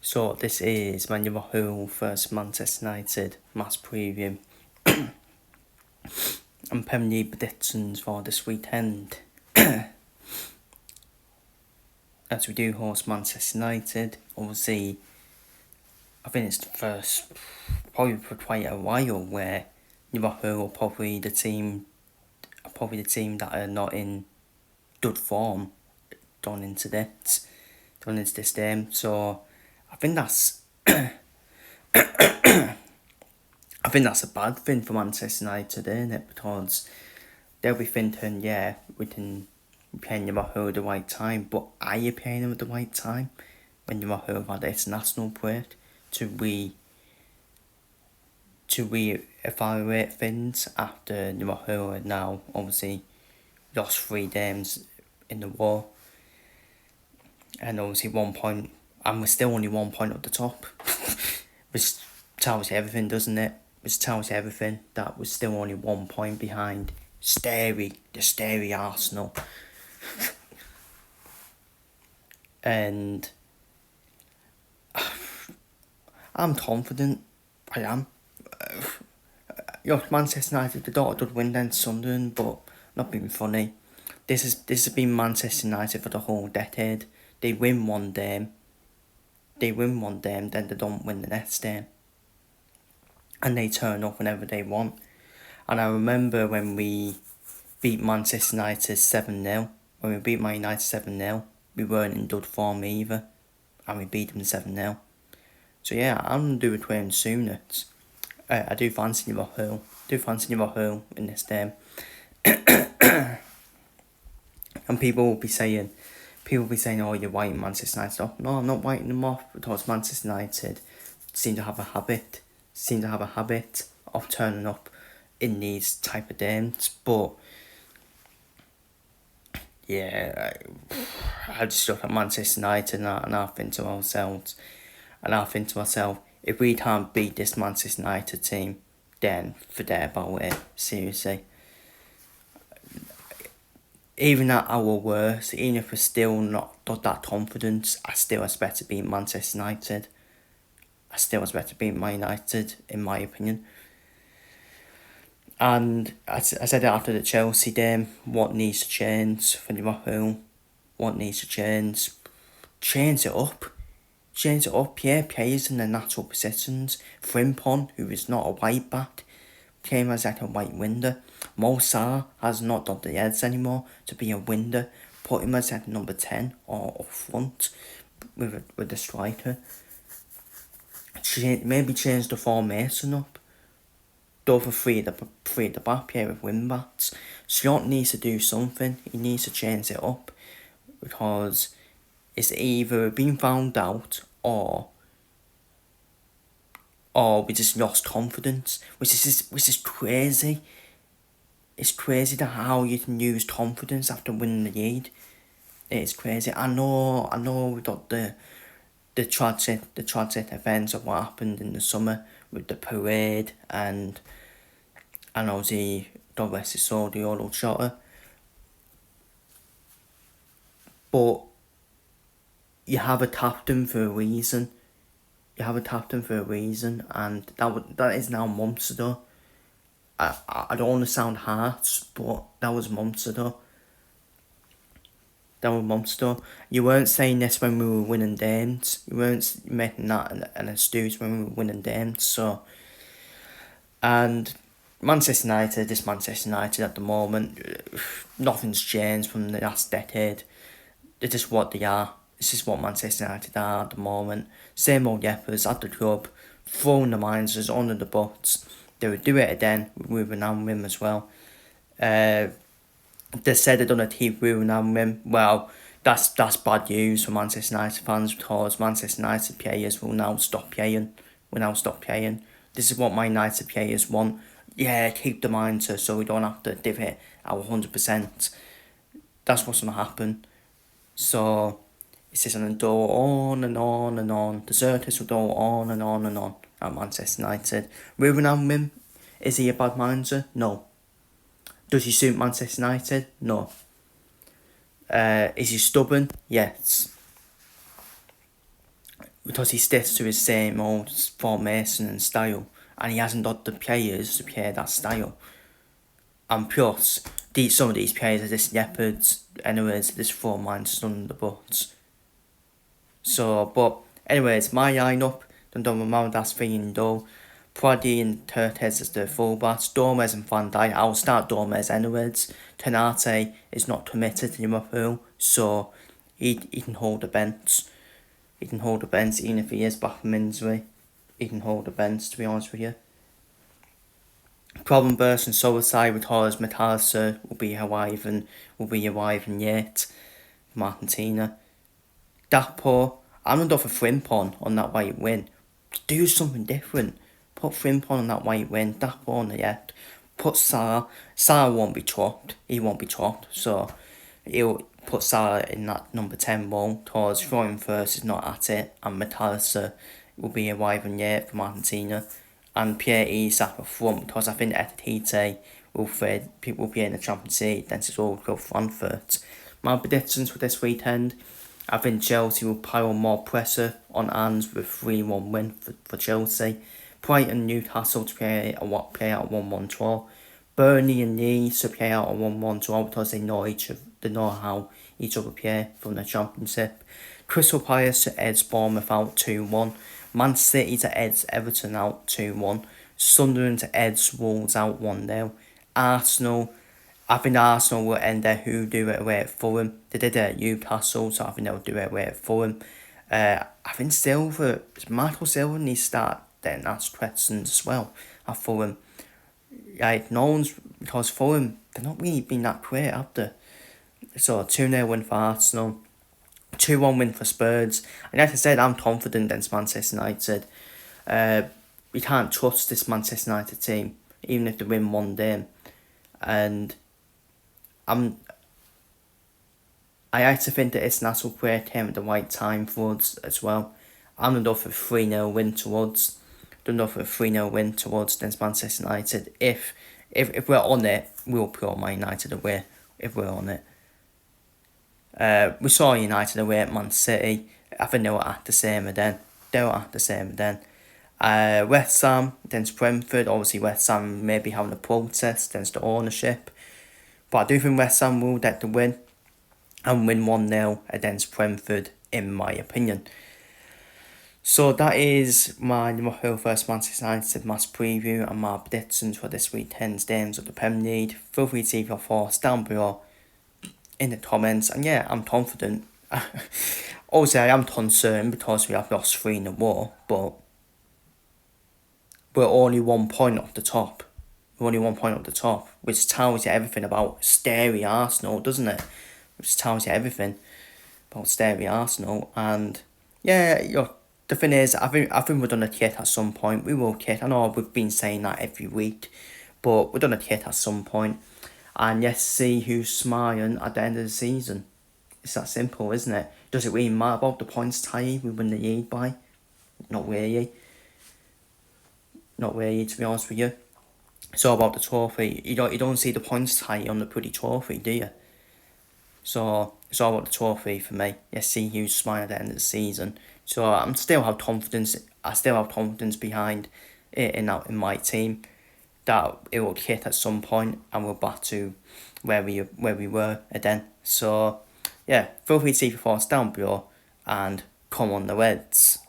So this is my Liverpool vs Manchester United match preview and Premier League predictions for this weekend. As we do host Manchester United, obviously I think it's the first, probably for quite a while, where Liverpool are probably the team that are not in good form going into this game. So I think that's I think that's a bad thing for Manchester United, isn't it? Because they'll be thinking, yeah, we can pay Liverpool at the right time, but are you paying them at the right time when Liverpool have had international break to re-evaluate things after Liverpool had now obviously lost 3 games in the war, and obviously 1 point, and we're still only 1 point at the top, which tells you everything, doesn't it? Which tells you everything, that we're still only 1 point behind the scary Arsenal. And I'm confident. I am. Manchester United, they got a good win against Sunderland, but not being funny. This has been Manchester United for the whole decade. They win one game, then they don't win the next game. And they turn up whenever they want. And I remember when we beat Manchester United 7-0. When we beat Man United 7-0, we weren't in good form either. And we beat them 7-0. So yeah, I'm going to do it with him soon. I do fancy Liverpool. In this game. And people will be saying, oh, you're writing Manchester United off. No, I'm not writing them off, because Manchester United seem to have a habit of turning up in these type of games. But yeah, I just look at Manchester United and I think to myself, if we can't beat this Manchester United team, then forget about it, seriously. Even at our worst, even if we're still not got that confidence, I still expect to beat Manchester United. I still expect to beat Man United, in my opinion. And I said it after the Chelsea game, what needs to change for Liverpool? What needs to change? Change it up. Yeah, players in their natural positions. Frimpong, who is not a right back, came as like a right winger. Mo Salah has not got the heads anymore to be a winger. Put him as like number 10 or up front with the striker. Maybe change the formation up. Go for three at the back here with wing backs. Slot needs to do something. He needs to change it up, because it's either been found out or we just lost confidence, which is crazy. It's crazy that how you can use confidence after winning the league. It's crazy. I know we got the tragic events of what happened in the summer with the parade and obviously God rest his soul, the old shotter. But you have a captain for a reason. And that is now months ago. I don't want to sound harsh, but that was months ago. You weren't saying this when we were winning games. You weren't making that an excuse when we were winning games. So, and Manchester United at the moment, nothing's changed from the last decade. They're just what they are. This is what Manchester United are at the moment. Same old yappers at the club, throwing the managers under the bus. They would do it again with Ruben Amorim as well. They said they're going to keep Ruben Amorim. Well, that's bad news for Manchester United fans, because Manchester United players will now stop playing. This is what my United players want. Yeah, keep the manager so we don't have to give it our 100%. That's what's going to happen. So it's just going to go on and on and on. The circus will go on and on and on at Manchester United. Ruben Amorim, is he a bad manager? No. Does he suit Manchester United? No. Is he stubborn? Yes. because he sticks to his same old formation and style, and he hasn't got the players to play that style. And plus, some of these players are just leopards, anyways, just throw mine on the butts. So, but anyways, my lineup, don't know about that's feeling though. Prodi and Tertes as the fullbacks, Dormes and Van Dijk. I'll start Dormes anyways. Tenate is not permitted in Liverpool, so he can hold the bench. He can hold the bench even if he is back from injury. He can hold the bench, to be honest with you. Problem burst and suicide because Matalisa will be arriving yet from Argentina. Dapo, I'm not for Frimpong on that white win. Do something different. Put Frimpong on that white win. Dapo on the left. Put Salah. Salah won't be chopped. He won't be chopped. So he'll put Salah in that number 10 role. Towards throwing first is not at it. And Matalisa will be arriving yet from Argentina. And Pierre Isak up front because I think Etete will be in the Champions League. Then it's all go Frankfurt. My predictions for this weekend. I think Chelsea will pile more pressure on Ange with 3-1 win for Chelsea. Brighton, Newcastle to play out 1-1 draw. Burnley and Leeds to play out a 1-1 draw because they know how each other play from the Championship. Crystal Palace to edge Bournemouth out 2-1. Man City to edge Everton out 2-1. Sunderland to edge Wolves out 1-0. I think Arsenal will end their hoodoo away at Fulham. They did it at Newcastle, so I think they'll do it away at Fulham. I think Michael Silva needs to start then that's questions as well at Fulham. Like, no one's, because Fulham, they're not really been that great, have they? So 2-0 win for Arsenal. 2-1 win for Spurs. And like I said, I'm confident against Manchester United. We can't trust this Manchester United team, even if they win one game. And I like to think that international play came at the right time for us as well. I'm going to go for a 3-0 win towards. Against Manchester United. If we're on it, we'll put Man United away. If we're on it. We saw United away at Man City. I think they will act the same again. West Ham against Brentford. Obviously, West Ham may be having a protest against the ownership. But I do think West Ham will get the win. And win 1-0 against Brentford, in my opinion. So that is my Liverpool vs Manchester United match preview and my predictions for this weekend's games of the Premier League. Feel free to leave your thoughts down below in the comments. And yeah, I'm confident. Also, I am concerned because we have lost 3 in a row, but we're only 1 point off the top. Which tells you everything about scary Arsenal, doesn't it? Which tells you everything about scary Arsenal. And yeah, the thing is, I think we're done a kit at some point. We will kit. I know we've been saying that every week, but we're done a kit at some point. And let's see who's smiling at the end of the season. It's that simple, isn't it? Does it really matter about the points tally we win the league by? Not really, to be honest with you. It's all about the trophy. You don't see the points tally on the bloody trophy, do you? So it's all about the trophy for me. Let's see who's smiling at the end of the season. So I still have confidence behind it in my team that it will hit at some point and we're back to where we were again. So yeah, feel free to leave your thoughts down below and come on the Reds.